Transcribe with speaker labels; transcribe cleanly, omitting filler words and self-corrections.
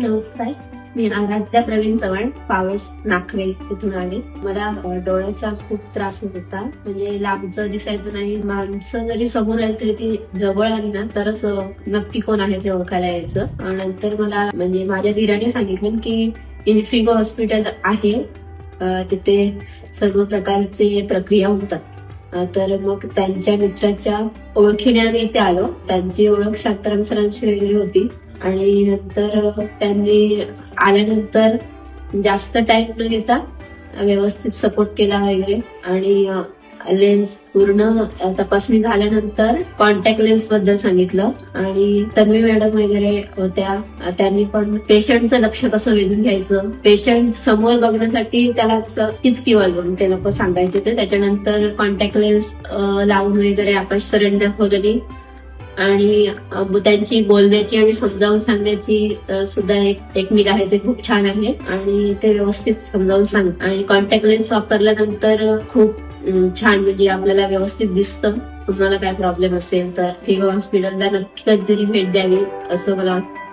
Speaker 1: नमस्कार, मी आराध्या प्रवीण चव्हाण, पावस नाखरे इथून आले. मला डोळ्याचा खूप त्रास होत होता. म्हणजे लांबचं दिसायचं नाही. माणसं जरी समोर आली तरी ती जवळ आली ना तरच नक्की कोण आहे ते ओळखायला यायचं. नंतर मला म्हणजे माझ्या धीराने सांगितलं की इन्फिगो हॉस्पिटल आहे, तिथे सर्व प्रकारचे प्रक्रिया होतात. तर मग त्यांच्या मित्राच्या ओळखीने आम्ही इथे आलो. त्यांची ओळख शांताराम सरांशी वगैरे होती आणि नंतर त्यांनी आल्यानंतर जास्त टाइम न घेता व्यवस्थित सपोर्ट केला वगैरे आणि लेन्स पूर्ण तपासणी झाल्यानंतर कॉन्टॅक्ट लेन्स बद्दल सांगितलं. आणि तन्वी मॅडम वगैरे होत्या, त्यांनी पण पेशंटचं लक्ष कसं वेधून घ्यायचं, पेशंट समोर बघण्यासाठी त्याला तीच किंवा बघून ते लोक सांगायचे. ते त्याच्यानंतर कॉन्टॅक्ट लेन्स लावून वगैरे आकाश सरांनी दाखवलेली आणि त्यांची बोलण्याची आणि समजावून सांगण्याची सुद्धा एक टेक्निक आहे, ते खूप छान आहे आणि ते व्यवस्थित समजावून सांग. आणि कॉन्टॅक्ट लेन्स वापरल्यानंतर खूप छान म्हणजे आपल्याला व्यवस्थित दिसतं. तुम्हाला काय प्रॉब्लेम असेल तर फिगो हॉस्पिटलला नक्की कधीतरी भेट द्यावी असं मला वाटतं.